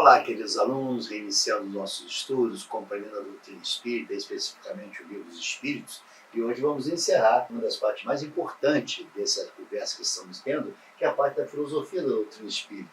Olá, queridos alunos, reiniciando nossos estudos, compreendendo a doutrina espírita, especificamente o livro dos Espíritos, e hoje vamos encerrar uma das partes mais importantes dessa conversa que estamos tendo, que é a parte da filosofia da doutrina espírita.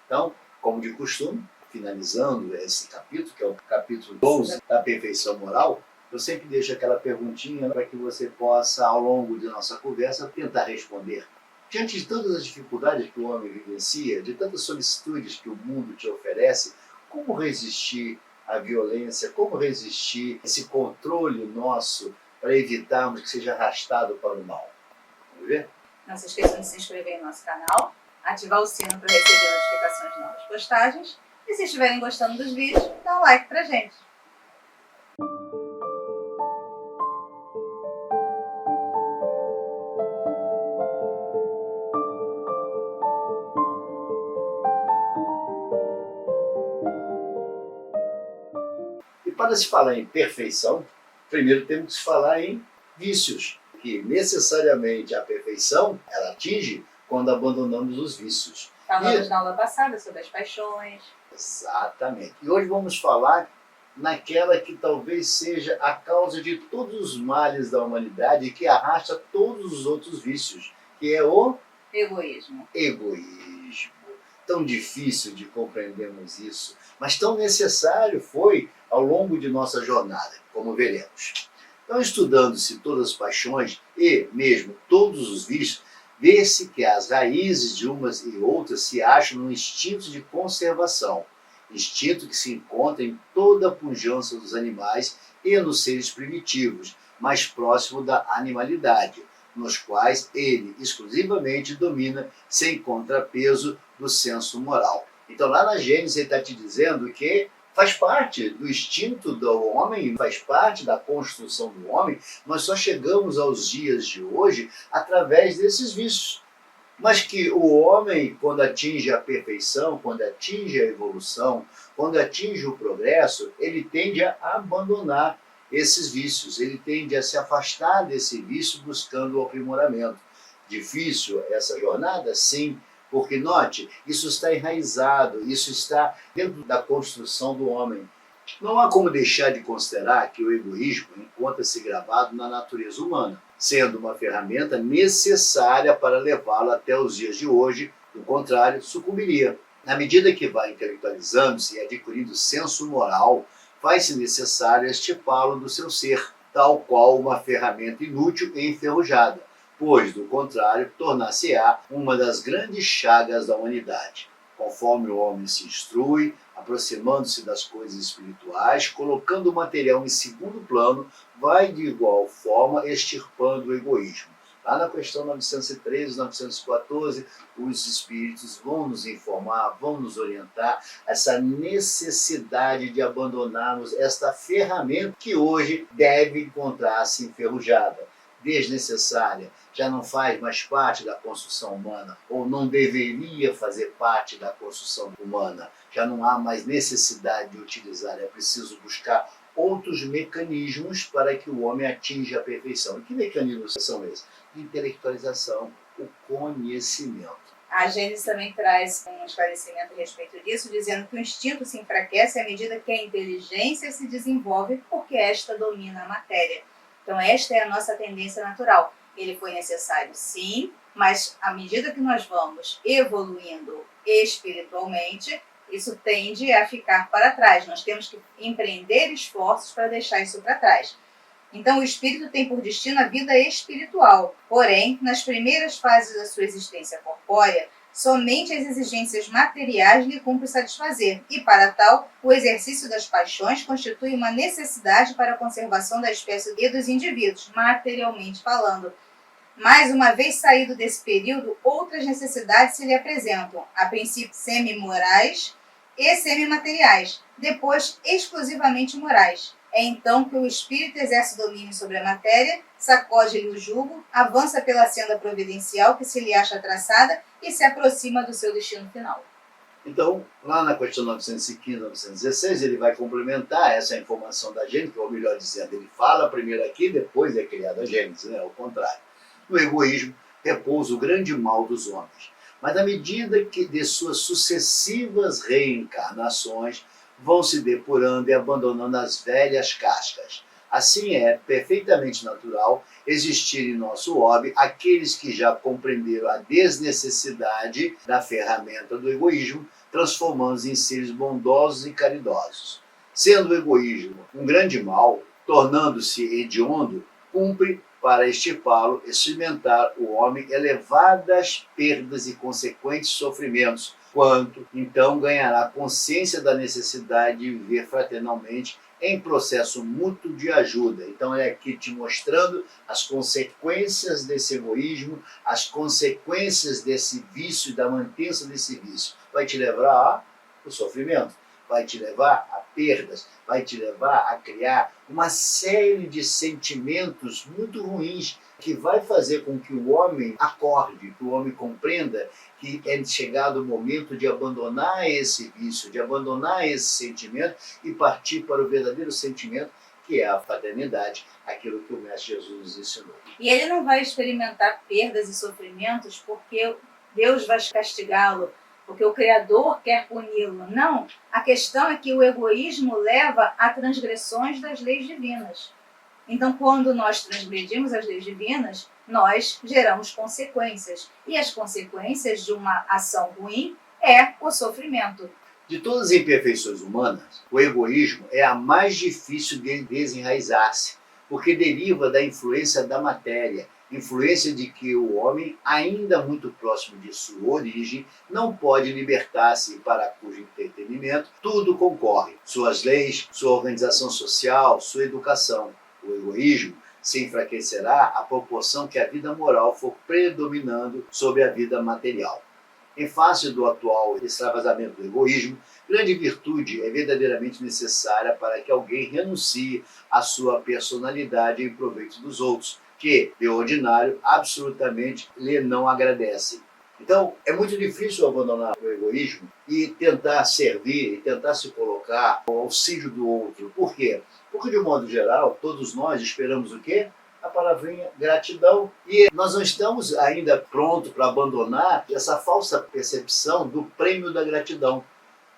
Então, como de costume, finalizando esse capítulo, que é o capítulo 12 da perfeição moral, eu sempre deixo aquela perguntinha para que você possa, ao longo de nossa conversa, tentar responder. Diante de todas as dificuldades que o homem vivencia, de tantas solicitudes que o mundo te oferece, como resistir à violência, como resistir a esse controle nosso para evitarmos que seja arrastado para o mal? Vamos ver? Não se esqueçam de se inscrever em nosso canal, ativar o sino para receber notificações de novas postagens e se estiverem gostando dos vídeos, dá um like pra gente. E para se falar em perfeição, primeiro temos que falar em vícios, que necessariamente a perfeição ela atinge quando abandonamos os vícios. Falamos na aula passada sobre as paixões. Exatamente. E hoje vamos falar naquela que talvez seja a causa de todos os males da humanidade e que arrasta todos os outros vícios, que é o Egoísmo. Egoísmo. Tão difícil de compreendermos isso, mas tão necessário foi ao longo de nossa jornada, como veremos. Então, estudando-se todas as paixões e mesmo todos os vícios, vê-se que as raízes de umas e outras se acham no instinto de conservação, instinto que se encontra em toda a pujança dos animais e nos seres primitivos, mais próximo da animalidade, nos quais ele exclusivamente domina sem contrapeso do senso moral. Então lá na Gênesis ele está te dizendo que faz parte do instinto do homem, faz parte da construção do homem, nós só chegamos aos dias de hoje através desses vícios. Mas que o homem, quando atinge a perfeição, quando atinge a evolução, quando atinge o progresso, ele tende a abandonar esses vícios, ele tende a se afastar desse vício buscando o aprimoramento. Difícil essa jornada? Sim, porque note, isso está enraizado, isso está dentro da construção do homem. Não há como deixar de considerar que o egoísmo encontra-se gravado na natureza humana, sendo uma ferramenta necessária para levá-lo até os dias de hoje, do contrário, sucumbiria. Na medida que vai intelectualizando-se e adquirindo senso moral, faz-se necessário estipá-lo do seu ser, tal qual uma ferramenta inútil e enferrujada, pois, do contrário, tornar-se-á uma das grandes chagas da humanidade. Conforme o homem se instrui, aproximando-se das coisas espirituais, colocando o material em segundo plano, vai de igual forma extirpando o egoísmo. Lá na questão 913, 914, os espíritos vão nos informar, vão nos orientar essa necessidade de abandonarmos esta ferramenta que hoje deve encontrar-se enferrujada, desnecessária, já não faz mais parte da construção humana, ou não deveria fazer parte da construção humana. Já não há mais necessidade de utilizar, é preciso buscar outros mecanismos para que o homem atinja a perfeição. E que mecanismos são esses? Intelectualização, o conhecimento. A Gênesis também traz um esclarecimento a respeito disso, dizendo que o instinto se enfraquece à medida que a inteligência se desenvolve, porque esta domina a matéria. Então esta é a nossa tendência natural. Ele foi necessário sim, mas à medida que nós vamos evoluindo espiritualmente, isso tende a ficar para trás. Nós temos que empreender esforços para deixar isso para trás. Então o espírito tem por destino a vida espiritual. Porém, nas primeiras fases da sua existência corpórea, somente as exigências materiais lhe cumpre satisfazer, e para tal, o exercício das paixões constitui uma necessidade para a conservação da espécie e dos indivíduos, materialmente falando. Mas, uma vez saído desse período, outras necessidades se lhe apresentam, a princípio semi-morais e semi-materiais, depois exclusivamente morais. É então que o espírito exerce domínio sobre a matéria, sacode-lhe o jugo, avança pela senda providencial que se lhe acha traçada e se aproxima do seu destino final. Então, lá na questão 915, 916, ele vai complementar essa informação da Gênesis, ou melhor dizendo, ele fala primeiro aqui, depois é criada a Gênesis, né? Ao contrário. No egoísmo repousa o grande mal dos homens, mas à medida que de suas sucessivas reencarnações vão se depurando e abandonando as velhas cascas. Assim é perfeitamente natural existir em nosso orbe aqueles que já compreenderam a desnecessidade da ferramenta do egoísmo, transformando-se em seres bondosos e caridosos. Sendo o egoísmo um grande mal, tornando-se hediondo, cumpre para extirpá-lo, experimentar o homem elevadas perdas e consequentes sofrimentos, quanto então ganhará consciência da necessidade de viver fraternalmente em processo mútuo de ajuda. Então é aqui te mostrando as consequências desse egoísmo, as consequências desse vício e da mantença desse vício. Vai te levar ao sofrimento, vai te levar a perdas, vai te levar a criar uma série de sentimentos muito ruins que vai fazer com que o homem acorde, que o homem compreenda que é chegado o momento de abandonar esse vício, de abandonar esse sentimento e partir para o verdadeiro sentimento, que é a fraternidade, aquilo que o Mestre Jesus nos ensinou. E ele não vai experimentar perdas e sofrimentos porque Deus vai castigá-lo, porque o Criador quer puni-lo. Não, a questão é que o egoísmo leva a transgressões das leis divinas. Então, quando nós transgredimos as leis divinas, nós geramos consequências. E as consequências de uma ação ruim é o sofrimento. De todas as imperfeições humanas, o egoísmo é a mais difícil de desenraizar-se, porque deriva da influência da matéria, influência de que o homem, ainda muito próximo de sua origem, não pode libertar-se, para cujo entretenimento tudo concorre: suas leis, sua organização social, sua educação. O egoísmo se enfraquecerá à proporção que a vida moral for predominando sobre a vida material. Em face do atual extravasamento do egoísmo, grande virtude é verdadeiramente necessária para que alguém renuncie à sua personalidade em proveito dos outros, que, de ordinário, absolutamente lhe não agradecem. Então, é muito difícil abandonar o egoísmo e tentar servir, e tentar se colocar ao auxílio do outro. Por quê? Porque, de um modo geral, todos nós esperamos o quê? A palavrinha gratidão. E nós não estamos ainda prontos para abandonar essa falsa percepção do prêmio da gratidão.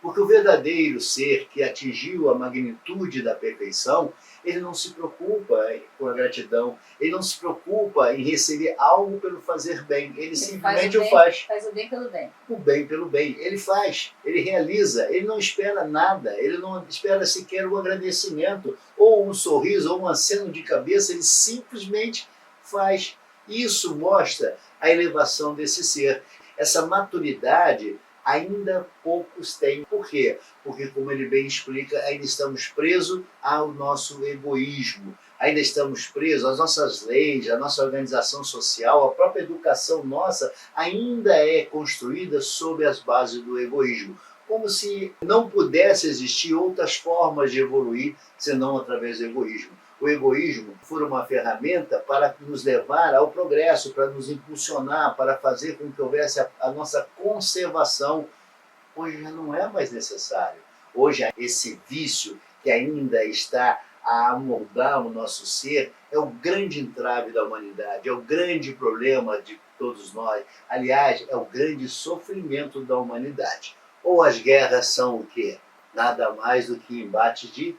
Porque o verdadeiro ser que atingiu a magnitude da perfeição, ele não se preocupa com a gratidão, ele não se preocupa em receber algo pelo fazer bem, ele simplesmente o faz. Faz o bem pelo bem. O bem pelo bem. Ele faz, ele realiza, ele não espera nada, ele não espera sequer um agradecimento, ou um sorriso, ou um aceno de cabeça, ele simplesmente faz. Isso mostra a elevação desse ser, essa maturidade. Ainda poucos têm. Por quê? Porque, como ele bem explica, ainda estamos presos ao nosso egoísmo, ainda estamos presos às nossas leis, à nossa organização social, a própria educação nossa ainda é construída sob as bases do egoísmo, como se não pudesse existir outras formas de evoluir senão através do egoísmo. O egoísmo for uma ferramenta para nos levar ao progresso, para nos impulsionar, para fazer com que houvesse a nossa conservação. Hoje já não é mais necessário. Hoje esse vício que ainda está a amoldar o nosso ser é o grande entrave da humanidade, é o grande problema de todos nós. Aliás, é o grande sofrimento da humanidade. Ou as guerras são o quê? Nada mais do que embate de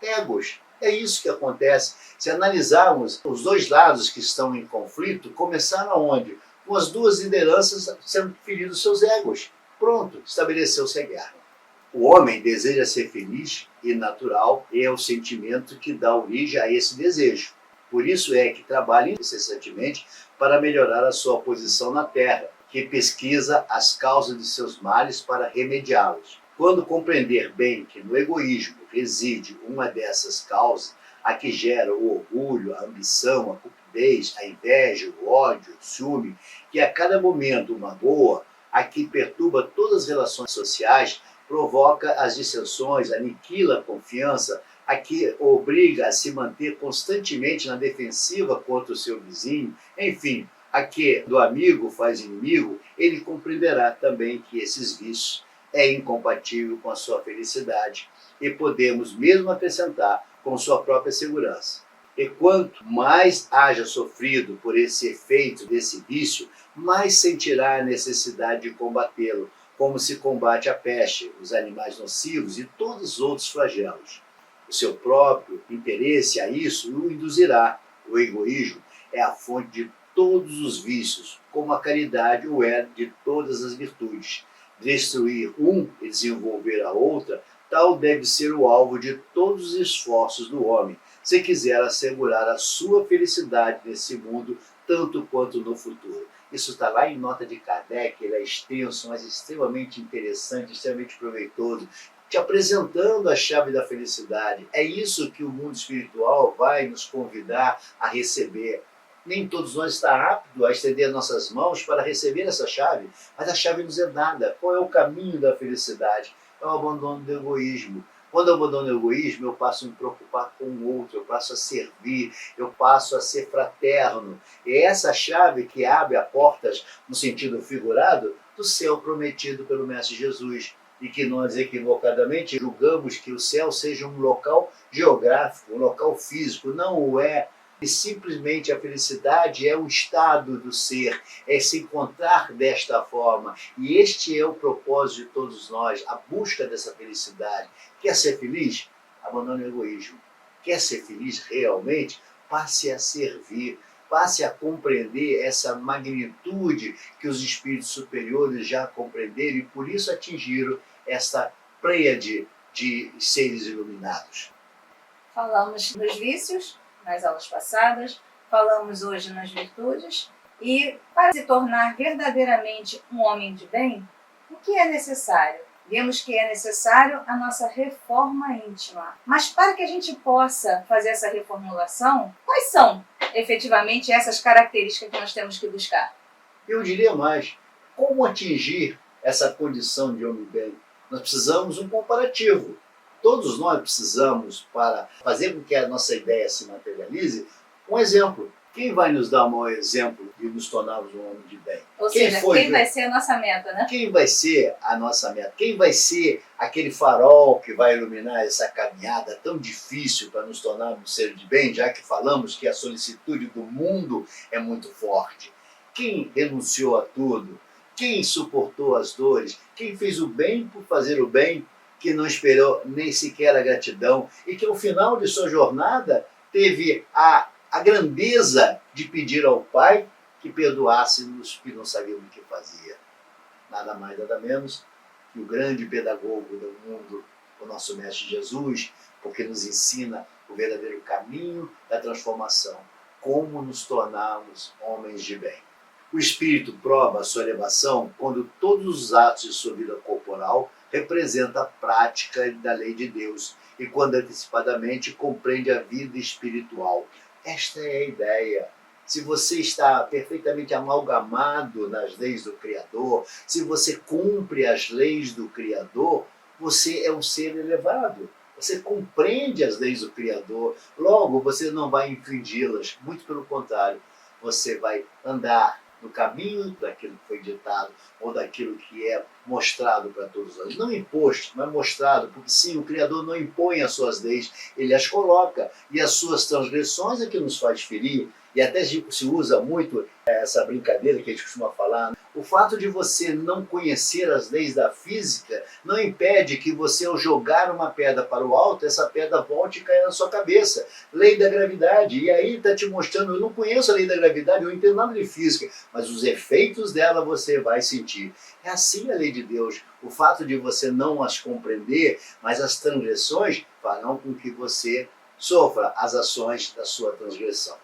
egos. É isso que acontece. Se analisarmos os dois lados que estão em conflito, começaram aonde? Com as duas lideranças sendo feridos seus egos. Pronto, estabeleceu-se a guerra. O homem deseja ser feliz e natural, e é o sentimento que dá origem a esse desejo. Por isso é que trabalha incessantemente para melhorar a sua posição na Terra, que pesquisa as causas de seus males para remediá-los. Quando compreender bem que no egoísmo reside uma dessas causas, a que gera o orgulho, a ambição, a cupidez, a inveja, o ódio, o ciúme, que a cada momento magoa, a que perturba todas as relações sociais, provoca as dissensões, aniquila a confiança, a que obriga a se manter constantemente na defensiva contra o seu vizinho, enfim, a que do amigo faz inimigo, ele compreenderá também que esses vícios é incompatível com a sua felicidade e podemos mesmo acrescentar com sua própria segurança. E quanto mais haja sofrido por esse efeito desse vício, mais sentirá a necessidade de combatê-lo, como se combate a peste, os animais nocivos e todos os outros flagelos. O seu próprio interesse a isso o induzirá. O egoísmo é a fonte de todos os vícios, como a caridade o é de todas as virtudes. Destruir um e desenvolver a outra, tal deve ser o alvo de todos os esforços do homem, se quiser assegurar a sua felicidade nesse mundo, tanto quanto no futuro. Isso está lá em Nota de Kardec, ele é extenso, mas extremamente interessante, extremamente proveitoso, te apresentando a chave da felicidade. É isso que o mundo espiritual vai nos convidar a receber. Nem todos nós está apto a estender nossas mãos para receber essa chave, mas a chave nos é dada. Qual é o caminho da felicidade? É o abandono do egoísmo. Quando eu abandono o egoísmo, eu passo a me preocupar com o outro, eu passo a servir, eu passo a ser fraterno. E é essa chave que abre as portas, no sentido figurado, do céu prometido pelo Mestre Jesus. E que nós equivocadamente julgamos que o céu seja um local geográfico, um local físico. Não o é. E simplesmente a felicidade é o estado do ser, é se encontrar desta forma. E este é o propósito de todos nós, a busca dessa felicidade. Quer ser feliz? Abandone o egoísmo. Quer ser feliz realmente? Passe a servir, passe a compreender essa magnitude que os espíritos superiores já compreenderam e por isso atingiram esta pleiade de seres iluminados. Falamos dos vícios nas aulas passadas, falamos hoje nas virtudes, e para se tornar verdadeiramente um homem de bem, o que é necessário? Vemos que é necessário a nossa reforma íntima. Mas para que a gente possa fazer essa reformulação, quais são efetivamente essas características que nós temos que buscar? Eu diria mais, como atingir essa condição de homem bem? Nós precisamos de um comparativo. Todos nós precisamos, para fazer com que a nossa ideia se materialize, um exemplo. Quem vai nos dar um exemplo de nos tornarmos um homem de bem? Ou seja, quem vai ser a nossa meta, né? Quem vai ser a nossa meta? Quem vai ser aquele farol que vai iluminar essa caminhada tão difícil para nos tornarmos seres de bem, já que falamos que a solicitude do mundo é muito forte? Quem renunciou a tudo? Quem suportou as dores? Quem fez o bem por fazer o bem, que não esperou nem sequer a gratidão e que ao final de sua jornada teve a grandeza de pedir ao Pai que perdoasse-nos que não sabíamos o que fazia. Nada mais, nada menos que o grande pedagogo do mundo, o nosso Mestre Jesus, porque nos ensina o verdadeiro caminho da transformação, como nos tornarmos homens de bem. O Espírito prova a sua elevação quando todos os atos de sua vida corporal representam a prática da lei de Deus e quando antecipadamente compreende a vida espiritual. Esta é a ideia. Se você está perfeitamente amalgamado nas leis do Criador, se você cumpre as leis do Criador, você é um ser elevado. Você compreende as leis do Criador, logo você não vai infringi-las, muito pelo contrário, você vai andar no caminho daquilo que foi ditado ou daquilo que é mostrado para todos nós. Não imposto, mas mostrado, porque sim, o Criador não impõe as suas leis, ele as coloca, e as suas transgressões é que nos faz ferir. E até se usa muito essa brincadeira que a gente costuma falar. O fato de você não conhecer as leis da física não impede que você, ao jogar uma pedra para o alto, essa pedra volte e caia na sua cabeça. Lei da gravidade. E aí está te mostrando, eu não conheço a lei da gravidade, eu não entendo nada de física, mas os efeitos dela você vai sentir. É assim a lei de Deus. O fato de você não as compreender, mas as transgressões farão com que você sofra as ações da sua transgressão.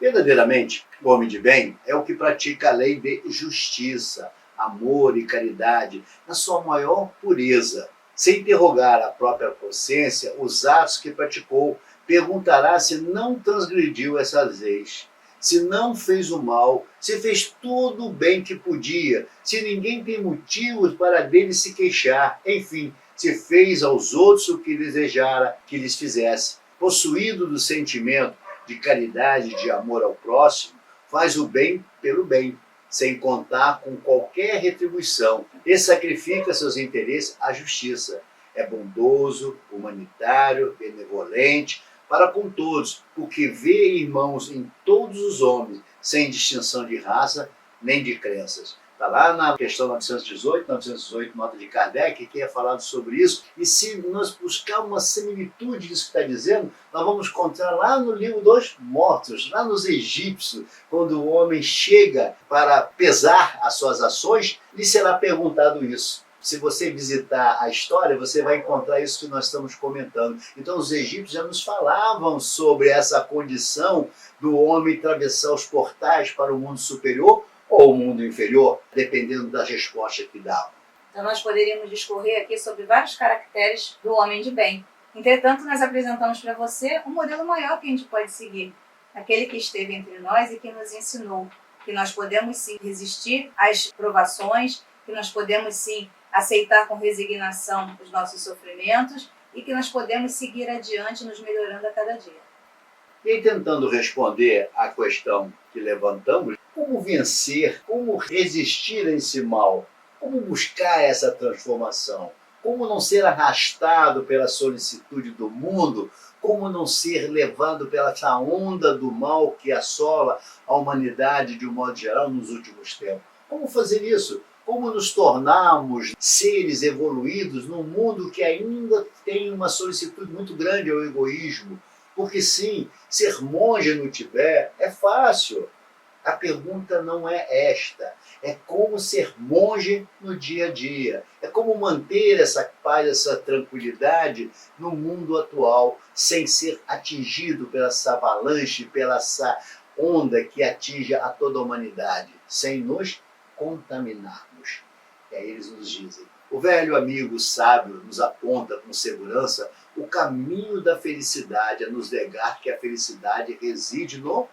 Verdadeiramente, o homem de bem é o que pratica a lei de justiça, amor e caridade na sua maior pureza. Sem interrogar a própria consciência, os atos que praticou, perguntará se não transgrediu essas leis, se não fez o mal, se fez tudo o bem que podia, se ninguém tem motivos para dele se queixar, enfim, se fez aos outros o que desejara que lhes fizesse. Possuído do sentimento de caridade, de amor ao próximo, faz o bem pelo bem, sem contar com qualquer retribuição, e sacrifica seus interesses à justiça. É bondoso, humanitário, benevolente, para com todos, porque vê irmãos em todos os homens, sem distinção de raça nem de crenças. Está lá na questão 918, nota de Kardec, que é falado sobre isso. E se nós buscarmos uma similitude disso que está dizendo, nós vamos encontrar lá no livro dos mortos, lá nos egípcios, quando o homem chega para pesar as suas ações, lhe será perguntado isso. Se você visitar a história, você vai encontrar isso que nós estamos comentando. Então os egípcios já nos falavam sobre essa condição do homem atravessar os portais para o mundo superior ou o mundo inferior, dependendo da resposta que dá. Então nós poderíamos discorrer aqui sobre vários caracteres do homem de bem. Entretanto, nós apresentamos para você um modelo maior que a gente pode seguir. Aquele que esteve entre nós e que nos ensinou que nós podemos sim resistir às provações, que nós podemos sim aceitar com resignação os nossos sofrimentos e que nós podemos seguir adiante nos melhorando a cada dia. E aí, tentando responder à questão que levantamos, como vencer, como resistir a esse mal, como buscar essa transformação, como não ser arrastado pela solicitude do mundo, como não ser levado pela essa onda do mal que assola a humanidade de um modo geral nos últimos tempos. Como fazer isso? Como nos tornarmos seres evoluídos num mundo que ainda tem uma solicitude muito grande ao egoísmo? Porque sim, ser monge no Tibete é fácil. A pergunta não é esta. É como ser monge no dia a dia. É como manter essa paz, essa tranquilidade no mundo atual, sem ser atingido pela essa avalanche, pela essa onda que atinge a toda a humanidade, sem nos contaminarmos. E aí eles nos dizem, o velho amigo sábio nos aponta com segurança o caminho da felicidade, a nos negar que a felicidade reside no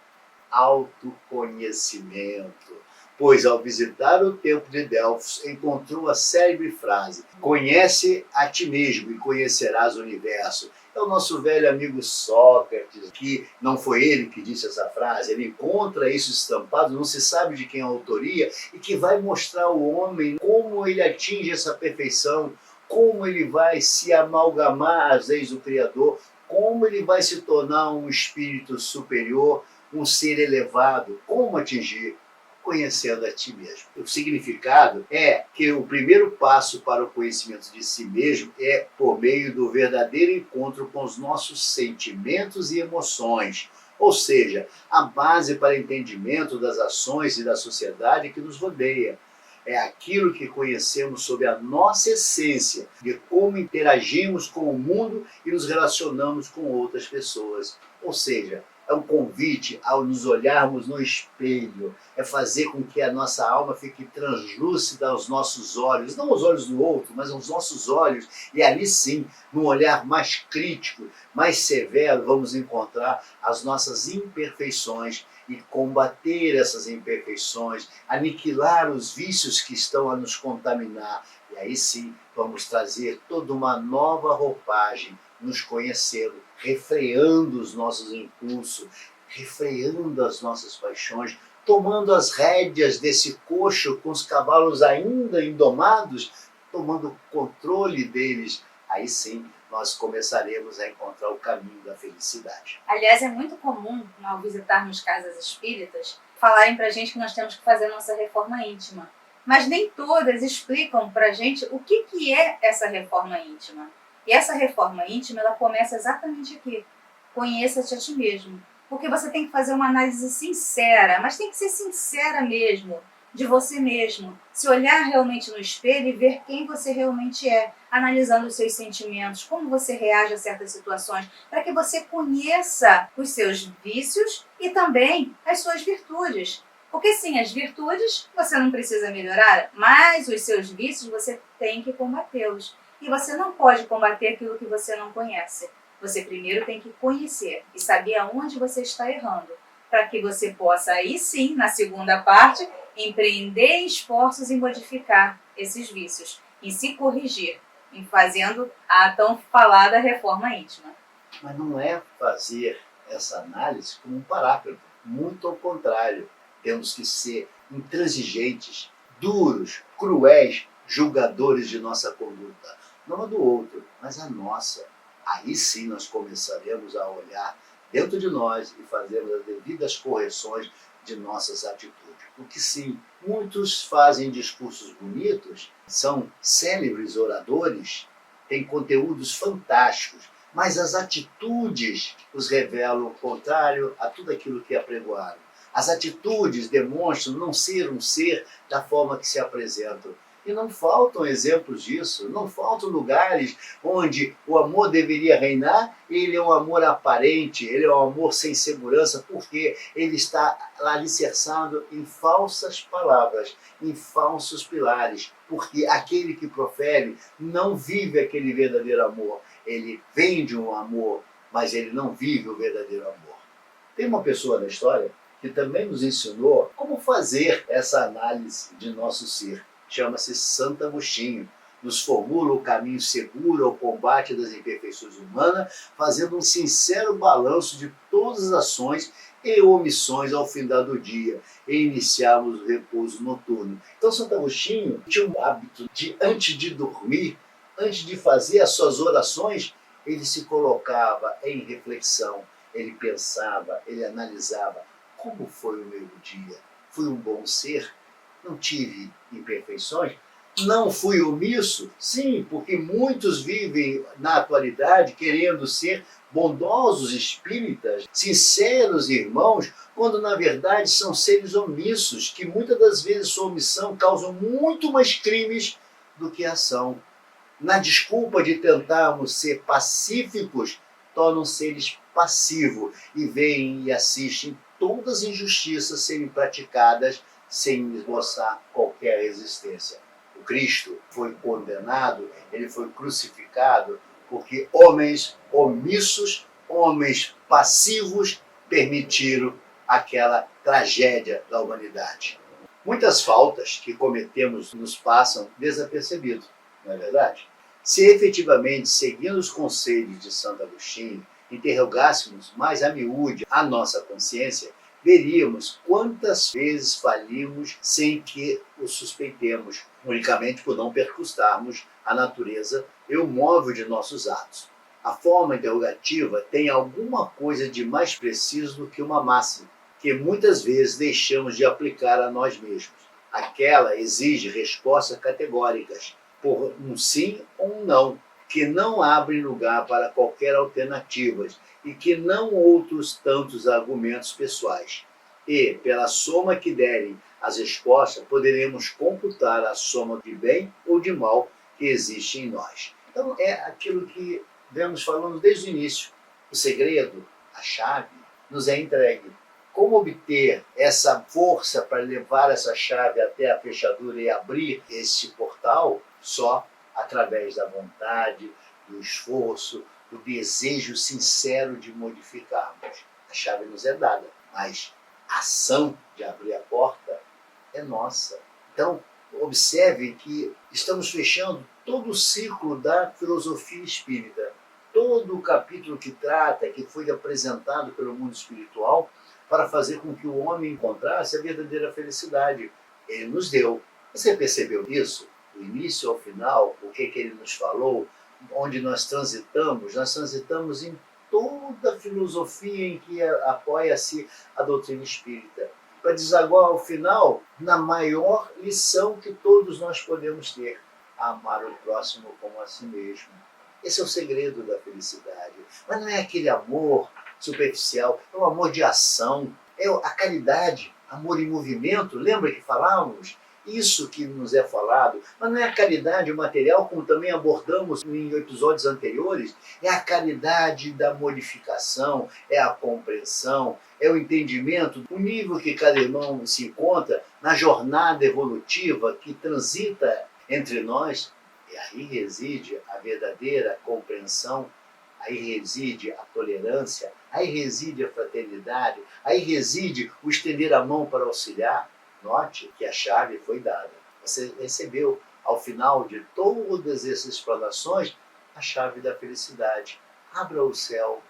autoconhecimento. Pois ao visitar o templo de Delfos, encontrou a célebre frase, conhece a ti mesmo e conhecerás o universo. É o nosso velho amigo Sócrates, que não foi ele que disse essa frase, ele encontra isso estampado, não se sabe de quem é a autoria, e que vai mostrar ao homem como ele atinge essa perfeição, como ele vai se amalgamar às leis do Criador, como ele vai se tornar um espírito superior, um ser elevado. Como atingir? Conhecendo a ti mesmo. O significado é que o primeiro passo para o conhecimento de si mesmo é por meio do verdadeiro encontro com os nossos sentimentos e emoções, ou seja, a base para o entendimento das ações e da sociedade que nos rodeia. É aquilo que conhecemos sobre a nossa essência, de como interagimos com o mundo e nos relacionamos com outras pessoas. Ou seja, é um convite ao nos olharmos no espelho, é fazer com que a nossa alma fique translúcida aos nossos olhos, não aos olhos do outro, mas aos nossos olhos, e ali sim, num olhar mais crítico, mais severo, vamos encontrar as nossas imperfeições e combater essas imperfeições, aniquilar os vícios que estão a nos contaminar, e aí sim vamos trazer toda uma nova roupagem, nos conhecendo, refreando os nossos impulsos, refreando as nossas paixões, tomando as rédeas desse coxo com os cavalos ainda indomados, tomando controle deles. Aí sim, nós começaremos a encontrar o caminho da felicidade. Aliás, é muito comum, ao visitarmos casas espíritas, falarem pra gente que nós temos que fazer nossa reforma íntima. Mas nem todas explicam pra gente o que é essa reforma íntima. E essa reforma íntima, ela começa exatamente aqui. Conheça-te a ti mesmo. Porque você tem que fazer uma análise sincera, mas tem que ser sincera mesmo, de você mesmo. Se olhar realmente no espelho e ver quem você realmente é, analisando os seus sentimentos, como você reage a certas situações, para que você conheça os seus vícios e também as suas virtudes. Porque sim, as virtudes você não precisa melhorar, mas os seus vícios você tem que combatê-los. E você não pode combater aquilo que você não conhece. Você primeiro tem que conhecer e saber aonde você está errando, para que você possa aí sim, na segunda parte, empreender esforços em modificar esses vícios, em se corrigir, em fazendo a tão falada reforma íntima. Mas não é fazer essa análise como um parágrafo, muito ao contrário. Temos que ser intransigentes, duros, cruéis, julgadores de nossa conduta. Não a do outro, mas a nossa. aí sim nós começaremos a olhar dentro de nós e fazermos as devidas correções de nossas atitudes. Porque sim, muitos fazem discursos bonitos, são célebres oradores, têm conteúdos fantásticos, mas as atitudes os revelam o contrário a tudo aquilo que apregoaram. As atitudes demonstram não ser um ser da forma que se apresentam. E não faltam exemplos disso, não faltam lugares onde o amor deveria reinar, ele é um amor aparente, ele é um amor sem segurança, porque ele está alicerçado em falsas palavras, em falsos pilares, porque aquele que profere não vive aquele verdadeiro amor, ele vende um amor, mas ele não vive o verdadeiro amor. Tem uma pessoa na história que também nos ensinou como fazer essa análise de nosso ser. Chama-se Santo Agostinho. Nos formula o caminho seguro ao combate das imperfeições humanas, fazendo um sincero balanço de todas as ações e omissões ao findar do dia, e iniciarmos o repouso noturno. Então Santo Agostinho tinha um hábito de, antes de dormir, antes de fazer as suas orações, ele se colocava em reflexão, ele pensava, ele analisava. Como foi o meu dia? Fui um bom ser? Não tive imperfeições? Não fui omisso? Sim, porque muitos vivem na atualidade querendo ser bondosos espíritas, sinceros irmãos, quando na verdade são seres omissos, que muitas das vezes sua omissão causa muito mais crimes do que ação. Na desculpa de tentarmos ser pacíficos, tornam-se eles passivos e veem e assistem todas as injustiças serem praticadas sem esboçar qualquer resistência. O Cristo foi condenado, ele foi crucificado porque homens omissos, homens passivos permitiram aquela tragédia da humanidade. Muitas faltas que cometemos nos passam desapercebidos, não é verdade? Se efetivamente, seguindo os conselhos de Santo Agostinho, interrogássemos mais a miúde a nossa consciência, veríamos quantas vezes falimos sem que o suspeitemos, unicamente por não percustarmos a natureza e o móvel de nossos atos. A forma interrogativa tem alguma coisa de mais preciso do que uma máxima, que muitas vezes deixamos de aplicar a nós mesmos. Aquela exige respostas categóricas, por um sim ou um não, que não abrem lugar para qualquer alternativa e que não outros tantos argumentos pessoais. E, pela soma que derem as respostas, poderemos computar a soma de bem ou de mal que existe em nós. Então, é aquilo que vemos falando desde o início. O segredo, a chave, nos é entregue. Como obter essa força para levar essa chave até a fechadura e abrir esse portal? Só através da vontade, do esforço, do desejo sincero de modificarmos. A chave nos é dada, mas a ação de abrir a porta é nossa. Então, observem que estamos fechando todo o ciclo da filosofia espírita. Todo o capítulo que trata, que foi apresentado pelo mundo espiritual, para fazer com que o homem encontrasse a verdadeira felicidade. Ele nos deu. Você percebeu isso? Do início ao final, o que ele nos falou, onde nós transitamos em toda a filosofia em que apoia-se a doutrina espírita, para desaguar ao final na maior lição que todos nós podemos ter: amar o próximo como a si mesmo. Esse é o segredo da felicidade. Mas não é aquele amor superficial, é o amor de ação, é a caridade, amor em movimento. Lembra que falávamos? Isso que nos é falado, mas não é a caridade material, como também abordamos em episódios anteriores, é a caridade da modificação, é a compreensão, é o entendimento do nível que cada irmão se encontra na jornada evolutiva que transita entre nós. E aí reside a verdadeira compreensão, aí reside a tolerância, aí reside a fraternidade, aí reside o estender a mão para auxiliar. Note que a chave foi dada. Você recebeu, ao final de todas essas explanações, a chave da felicidade. Abra o céu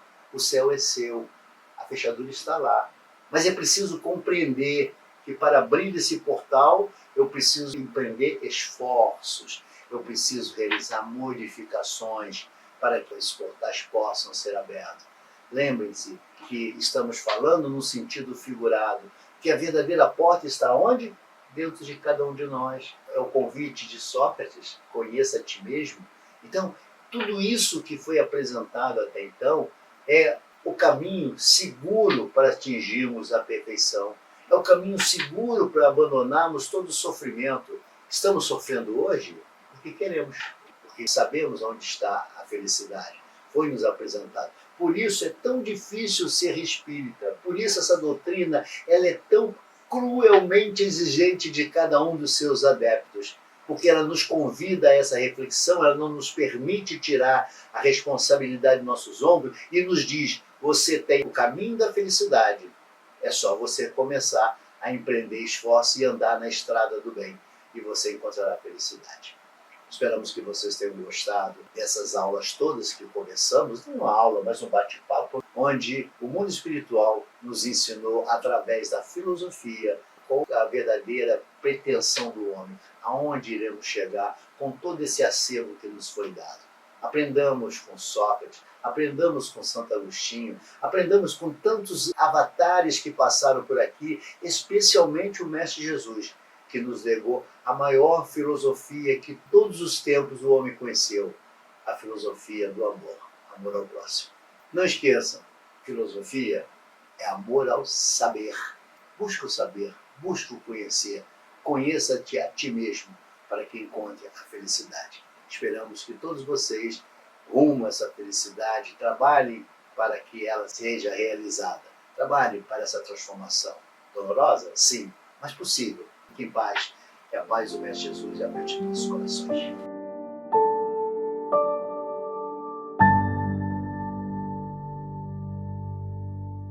é seu, a fechadura está lá. Mas é preciso compreender que para abrir esse portal, eu preciso empreender esforços, eu preciso realizar modificações, para que os portais possam ser abertos. Lembrem-se que estamos falando no sentido figurado, que a verdadeira porta está onde? Dentro de cada um de nós. É o convite de Sócrates, conheça a ti mesmo. Então, tudo isso que foi apresentado até então é o caminho seguro para atingirmos a perfeição. É o caminho seguro para abandonarmos todo o sofrimento. Estamos sofrendo hoje porque queremos, porque sabemos onde está a felicidade. Foi nos apresentado. Por isso é tão difícil ser espírita. Por isso essa doutrina ela é tão cruelmente exigente de cada um dos seus adeptos, porque ela nos convida a essa reflexão, ela não nos permite tirar a responsabilidade dos nossos ombros e nos diz: você tem o caminho da felicidade, é só você começar a empreender esforço e andar na estrada do bem, e você encontrará a felicidade. Esperamos que vocês tenham gostado dessas aulas todas que começamos, não uma aula, mas um bate-papo, onde o mundo espiritual nos ensinou através da filosofia, com a verdadeira pretensão do homem, aonde iremos chegar com todo esse acervo que nos foi dado. Aprendamos com Sócrates, aprendamos com Santo Agostinho, aprendamos com tantos avatares que passaram por aqui, especialmente o Mestre Jesus, que nos legou a maior filosofia que todos os tempos o homem conheceu, a filosofia do amor, amor ao próximo. Não esqueçam, filosofia é amor ao saber. Busca o saber, busca o conhecer, conheça-te a ti mesmo para que encontre a felicidade. Esperamos que todos vocês rumo a essa felicidade, trabalhem para que ela seja realizada. Trabalhem para essa transformação. Dolorosa? Sim, mas possível. Fique em paz. Que a paz do Mestre Jesus habite em nossos corações.